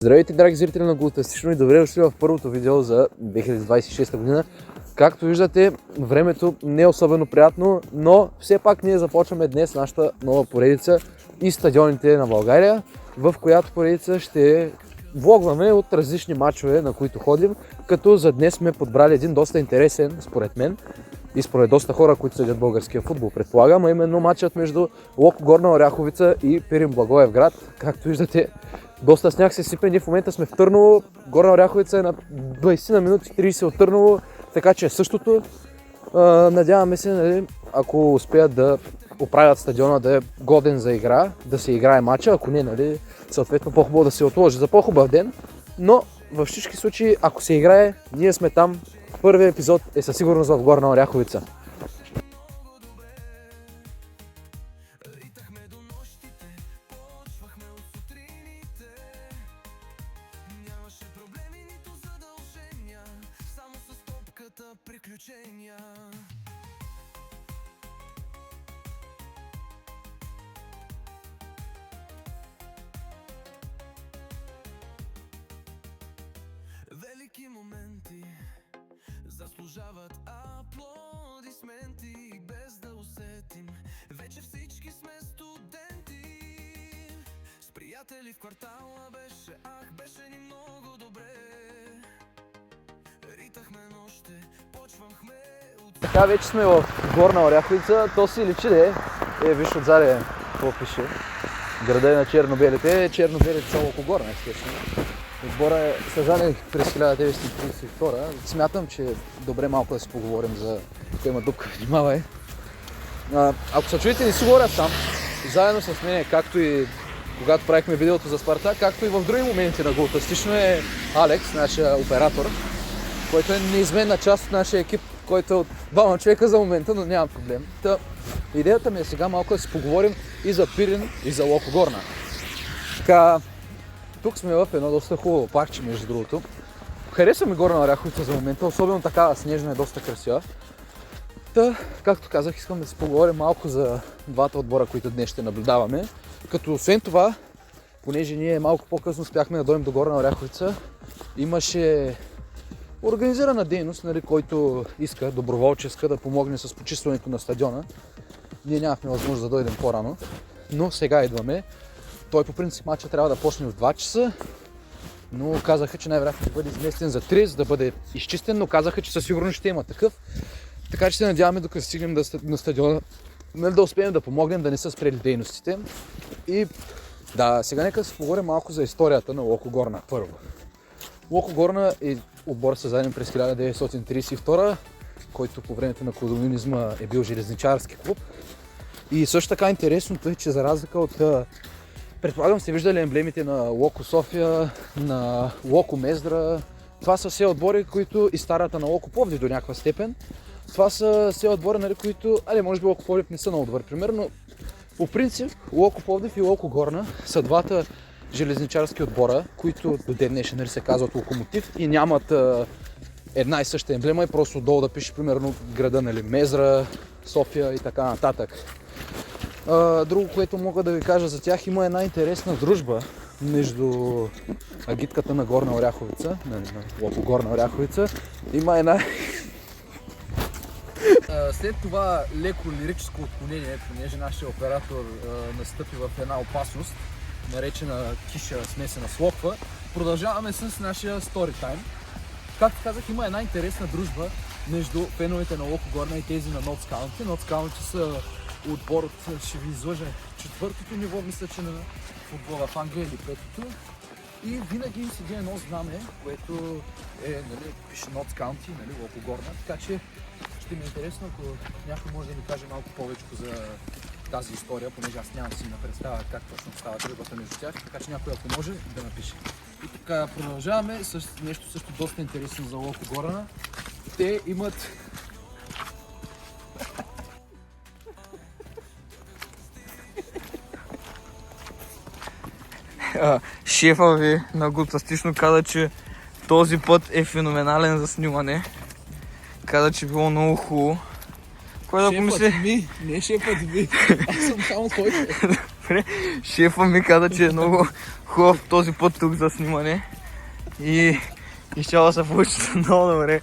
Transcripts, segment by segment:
Здравейте, драги зрители на Глутастично и добре дошли в първото видео за 2026 година. Както виждате, времето не е особено приятно, но все пак ние започваме днес нашата нова поредица и стадионите на България, в която поредица ще влогваме от различни мачове, на които ходим, като за днес сме подбрали един доста интересен, според мен, и според доста хора, които следят българския футбол, предполагам, а именно матчът между Локо Горна Оряховица и Пирин Благоевград. Както виждате, доста сняг се сипе, ние в момента сме в Търново, Горна Оряховица е на 20 на минути 30 от Търново, така че е същото. Надяваме се, нали, ако успеят да оправят стадиона да е годен за игра, да се играе матча, ако не, нали, съответно по-хубаво да се отложи за по-хубав ден, но във всички случаи, ако се играе, ние сме там. Първият епизод е със сигурност в Горна Оряховица. Велики моменти заслужават аплодисменти, без да усетим, вече всички сме студенти. С приятели в квартала беше ни много добре. Ритахме нощте, почвахме от... Така, вече сме в Горна Оряховица, то си личи де, виж отзаде какво пише. Града е на черно-белите, черно-белите са Локо Горна, естествено. Отбора е създаден през 1932. Смятам, че е добре малко да си поговорим за... Тук има дупка, внимавай. Ако се чуете, не си говоря сам. Заедно с мен, както и когато правихме видеото за Спартак, както и в други моменти на Глутастично е Алекс, нашия оператор, който е неизменна част от нашия екип, който е от двама човека за момента, но няма проблем. Идеята ми е сега малко да си поговорим и за Пирин, и за Локо Горна. Така, тук сме в едно доста хубаво паркче, между другото. Харесва ми Горна Оряховица за момента, особено такава снежна е доста красива. Както казах, искам да си поговорим малко за двата отбора, които днес ще наблюдаваме. Като освен това, понеже ние малко по-късно успяхме да дойдем до Горна Оряховица, имаше организирана дейност, нали, който иска доброволческа да помогне с почистването на стадиона. Ние нямахме възможност да дойдем по-рано, но сега идваме. Той по принцип матча трябва да почне в 2 часа, но казаха, че най-вероятно ще бъде изместен за 3, за да бъде изчистен, но казаха, че със сигурност ще има такъв. Така че се надяваме, докато стигнем на стадиона, да успеем да помогнем, да не са спрели дейностите. И да, сега нека се поговорим малко за историята на Локо Горна първо. Локо Горна е отбор създаден през 1932, който по времето на комунизма е бил железничарски клуб. И също така интересното е, че за разлика от... Предполагам сте виждали емблемите на Локо София, на Локо Мездра. Това са все отбори, които и старата на Локо Пловдив до някаква степен. Това са все отбори, нали, които... може би Локо Пловдив не са много добър пример, но по принцип Локо Пловдив и Локо Горна са двата железничарски отбора, които до ден днешен, нали, се казват Локомотив и нямат една и съща емблема и просто отдолу да пише примерно града, нали, Мездра, София и така нататък. Друго, което мога да ви кажа за тях, има една интересна дружба между агитката на Горна Оряховица, на Локо Горна Оряховица. Има една... След това леко лирическо отклонение, понеже нашия оператор настъпи в една опасност, наречена киша смесена с локва, продължаваме с нашия story time. Както казах, има една интересна дружба между феновете на Локо Горна и тези на Notts County. Notts County са отбор от, ще ви излъжа, 4-то ниво, мисля, че на футбола в Англия или 5-то. И винаги им седи едно знаме, което е, нали, пише Notts County, нали, Локо Горна. Така че ще ми е интересно, ако някой може да ми каже малко повече за тази история, понеже аз нямам си на представа как точно става тръбата между тях, така че някой, ако може, да напише. И така, продължаваме с нещо също доста интересно за Локо Горна. Те имат... Шефа ви на Глутастично каза, че този път е феноменален за снимане. Каза, че било много хубаво. Кой да помисли? Не шефът ми, аз съм само който. Шефа ми каза, че е много хубав този път тук за снимане. И ще да се получи много добре.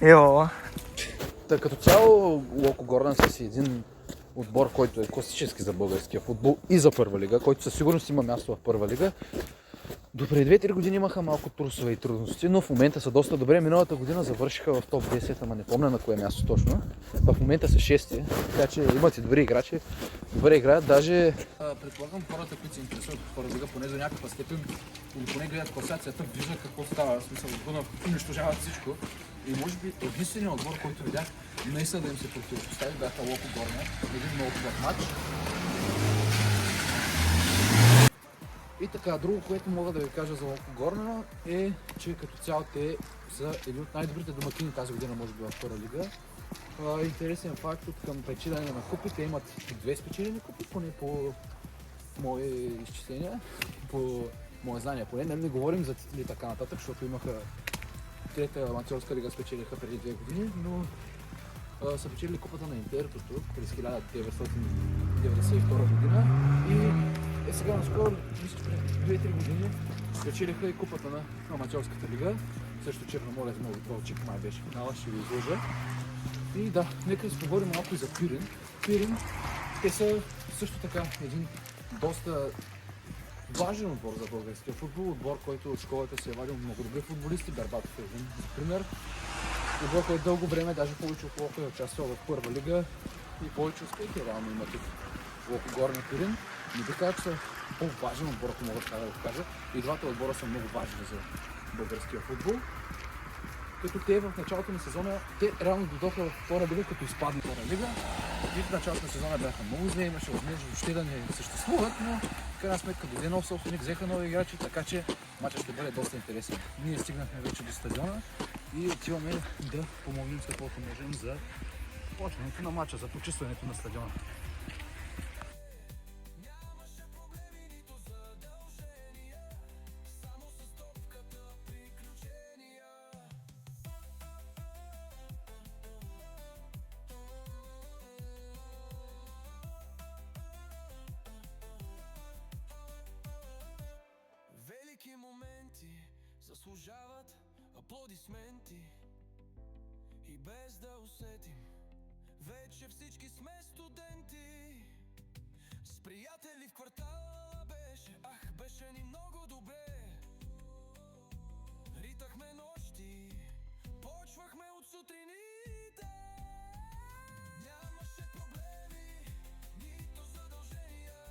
Ева. Та като цяло Локо Горна са си един отбор, който е класически за българския футбол и за първа лига, който със сигурност има място в първа лига. Допреди 2-3 години имаха малко трусове и трудности, но в момента са доста добре. Миналата година завършиха в топ 10, ама не помня на кое място точно. В момента са 6-ти, така че имат и добри играчи, добре играят. Даже предполагам хората, които се интересуват от първа лига, поне до някаква степен, или поне гледат класацията, виждат какво става. В смисъл, отбуна унищожават всичко. И може би единственият отбор, който видях, наистина да им се противопостави, бяха Локо Горна. Един много хубав матч. И така, друго, което мога да ви кажа за Локо Горна е, че като цяло те са едни от най-добрите домакини тази година, може би в първа лига. Интересен факт от към печелене на купи, те имат 2 спечелени купи, поне по мои изчисления, по мои знания поне. Не говорим за титли и така нататък, защото имаха трета аматьорска лига, спечелиха преди 2 години, но са печелили купата на Интертото през 1992 година и сега наскоро, мисля, преди 2-3 години спечелиха и купата на аматьорската лига. Също Черноморец много Болчик май беше финала, ще ви изложа. И да, нека да поговорим малко и за Пирин. Пирин, те са също така един доста важен отбор за българския футбол, отбор, който от школата се е вадил много добри футболисти, Бербатов е един, например. Отбор, който дълго време, даже повече от Локо е участвал в първа лига и повече успехи реално има тук Локо Горна Пирин. Не би казал, че са по-важен отбор, ако мога така да го кажа. И двата отбора са много важни за българския футбол. Като те в началото на сезона, те реално дойдоха в втора лига, като изпадна втора лига. И в началото на сезона бяха много зле, имаше възможност въобще да не съществуват, но в крайна сметка дойде нов собственик, взеха нови играчи, така че матчът ще бъде доста интересен. Ние стигнахме вече до стадиона и отиваме да помогнем с каквото можем за почването на матча, за почистването на стадиона. Велики моменти заслужават аплодисменти и без да усетим, вече всички сме студенти. С приятели в квартала беше, беше ни много добре. Ритахме нощи, почвахме от сутрините. Нямаше проблеми, нито задължения,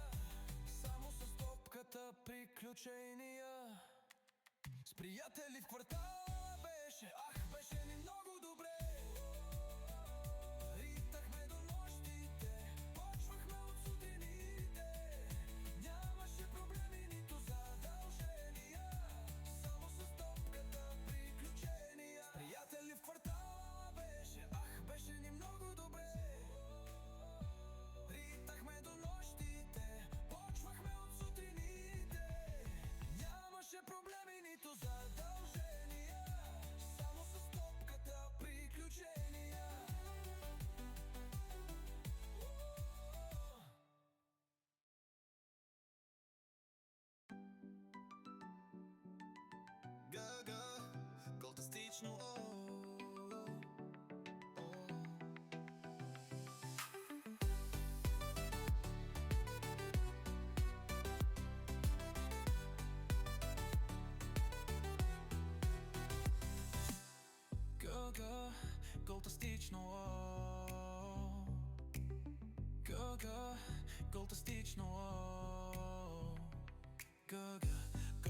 само с топката приключения. С приятели в квартала беше, беше ни много добре. Ритахме до нощите, почвахме от сутрините. Нямаше проблеми, нито задължения, само с топката приключения. С приятели в квартала беше, беше ни много добре. Ритахме до нощите, почвахме от сутрините. Нямаше проблеми, нито задължения, само с топката приключения. Гага, фантастично. Гага, фантастично. Гага, фантастично. Гага,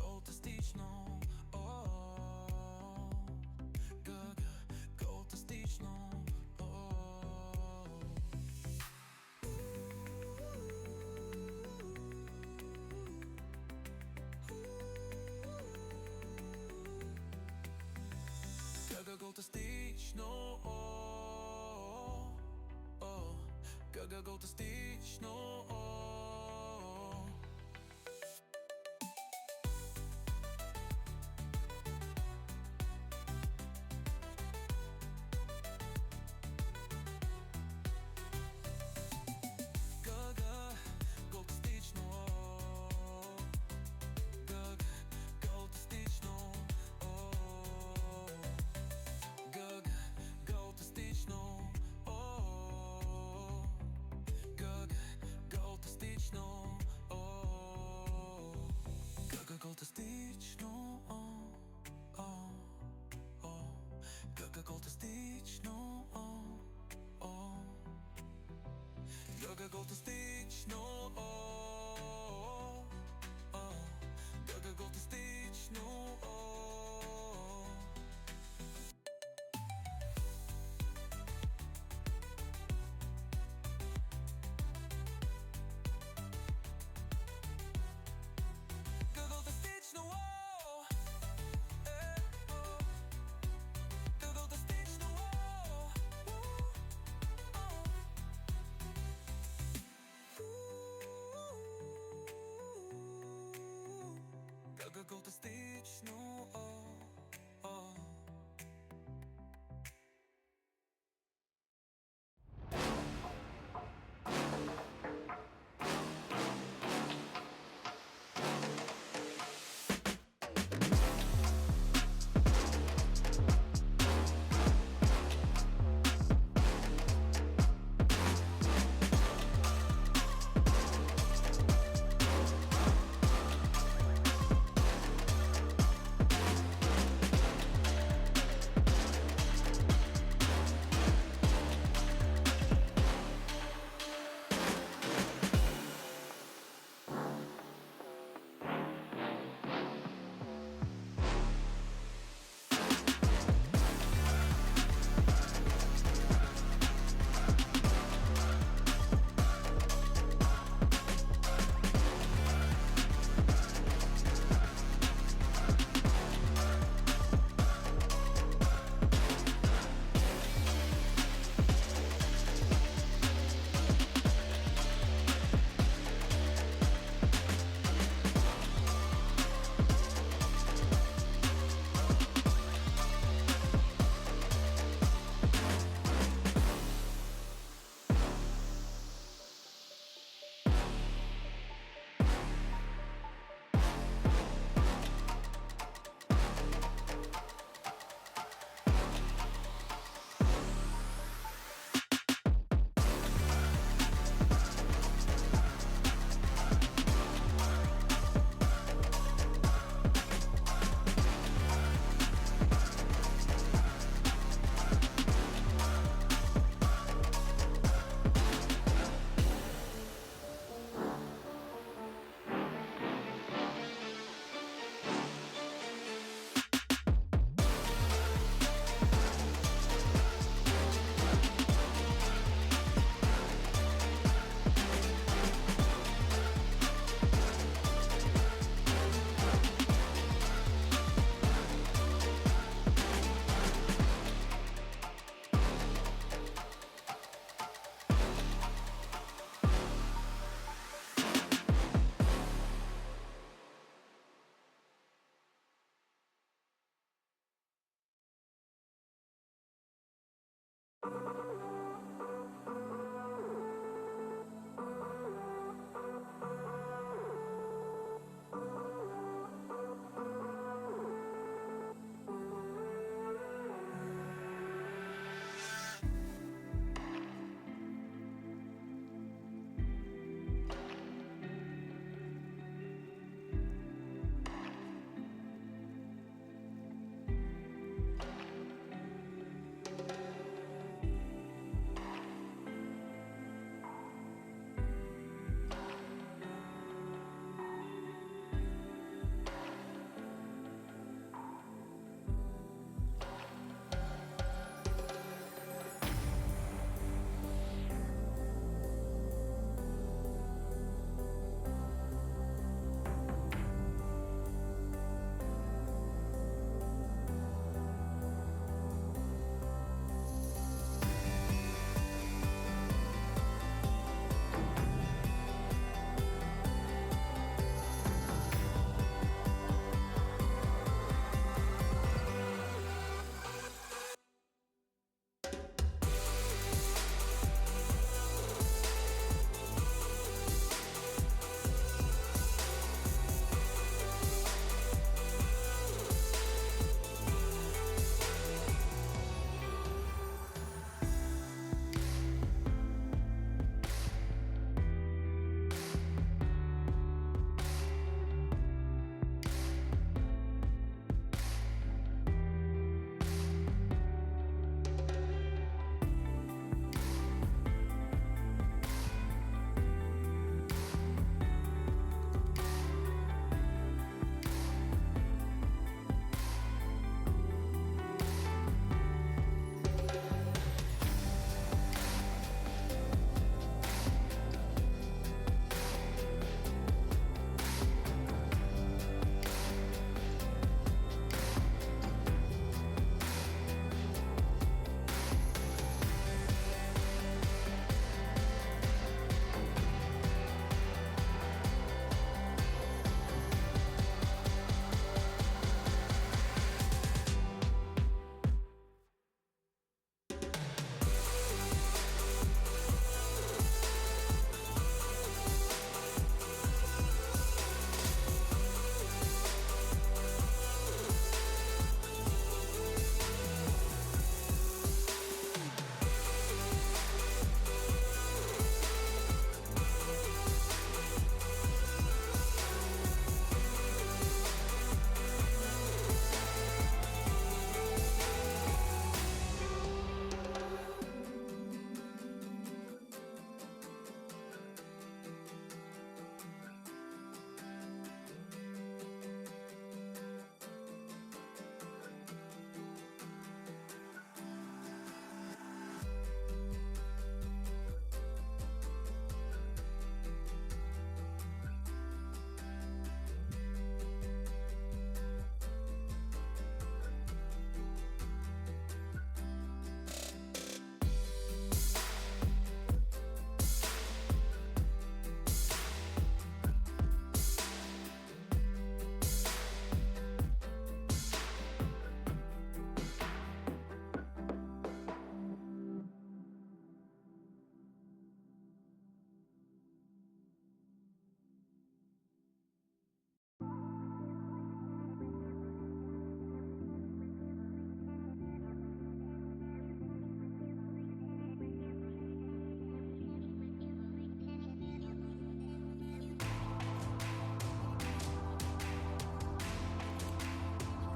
фантастично. Гага, фантастично. Гага, фантастично. Гага, фантастично. Гага, фантастично, как фантастично, как фантастично, как фантастично. Как фантастично,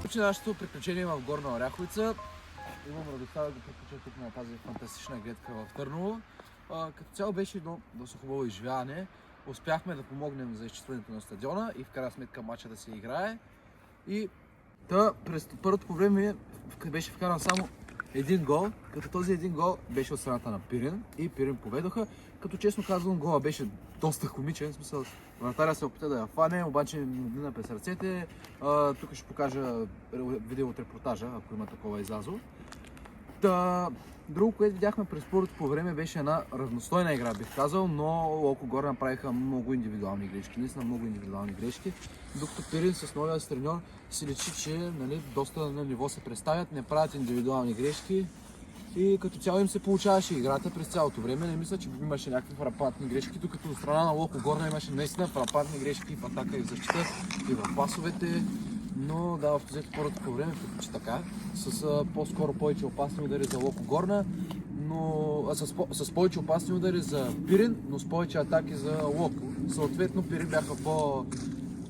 Че нашето приключение в Горна Оряховица. Имам радостта да го приключа тук на тази фантастична гледка в Търново. Като цяло беше едно доста хубаво изживяване. Успяхме да помогнем за изчистването на стадиона и в крайна сметка матча да се играе. И през първото по време беше вкаран само един гол, като този един гол беше от страната на Пирин и Пирин победоха. Като честно казвам, гола беше доста комичен, в смисъл вратаря се опита да я фане, обаче му мина през ръцете. Тук ще покажа видео от репортажа, ако има такова излязло. Друго, което видяхме през първото по време, беше една равностойна игра, бих казал, но Локо Горна направиха много индивидуални грешки, наистина много индивидуални грешки, докато Пирин с новия треньор си личи, че доста на ниво се представят, не правят индивидуални грешки и като цяло им се получаваше играта през цялото време. Не мисля, че имаше някакви фрапантни грешки, докато от страна на Локо Горна имаше наистина фрапантни грешки в атака и в защита и в пасовете. Но да, в този първото по време че така, с по-скоро повече опасни удари за Локо Горна, но с повече опасни удари за Пирин, но с повече атаки за Локо. Съответно Пирин бяха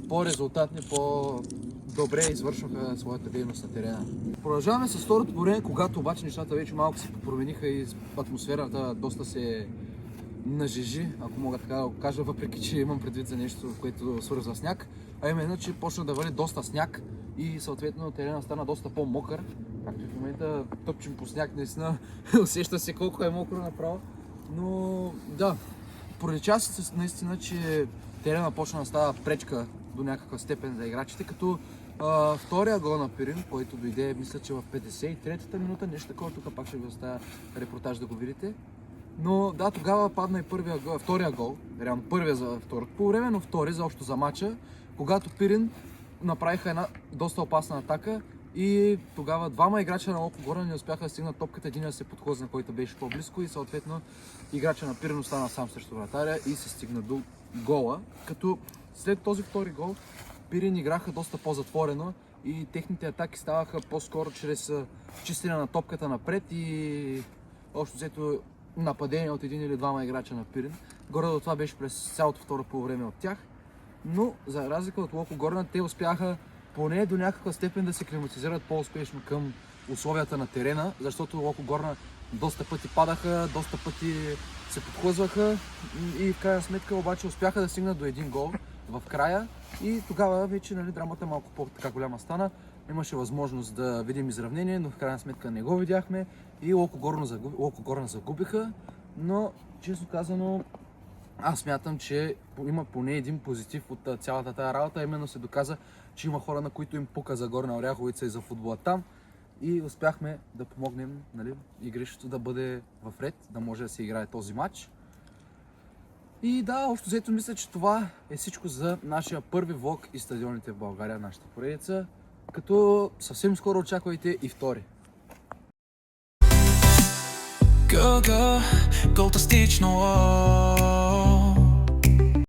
по-резултатни, по-добре извършваха своята дейност на терена. Продължаваме с второто по време, когато обаче нещата вече малко се промениха и атмосферата доста се нажежи, ако мога така да го кажа, въпреки че имам предвид за нещо, което свързва сняг, а именно, че почна да вали доста сняг и съответно терена стана доста по-мокър, както и в момента тъпчем по сняг, наистина усеща се колко е мокро направо, но да, пролича се наистина, че терена почна да става пречка до някаква степен за играчите, като втория гол на Пирин, който дойде, мисля, че в 53-та минута, нещо такова, тук пак ще ви оставя репортаж да го видите. Но да, тогава падна и втория гол, реално първия за второто по време, но втори за общо за матча, когато Пирин направиха една доста опасна атака и тогава двама играча на Локо Горна не успяха да стигнат топката, един да се подхлъзна, на който беше по-близко и съответно играча на Пирин остана сам срещу вратаря и се стигна до гола, като след този втори гол Пирин играха доста по-затворено и техните атаки ставаха по-скоро чрез чистене на топката напред и общо взето нападение от един или двама играча на Пирин. Горе до това беше през цялото второ полувреме от тях. Но за разлика от Локо Горна, те успяха поне до някаква степен да се климатизират по-успешно към условията на терена, защото Локо Горна доста пъти падаха, доста пъти се подхлъзваха и в крайна сметка обаче успяха да стигнат до един гол в края и тогава вече драмата малко по-така голяма стана. Имаше възможност да видим изравнение, но в крайна сметка не го видяхме и Локо Горна загубиха, но честно казано аз смятам, че има поне един позитив от цялата тая работа, именно се доказа, че има хора, на които им пука за Горна Оряховица и за футбола там и успяхме да помогнем игрището да бъде в ред, да може да се играе този матч. И да, общо взето мисля, че това е всичко за нашия първи влог и стадионите в България, нашата поредица, като съвсем скоро очаквайте и втори. Go, go, go,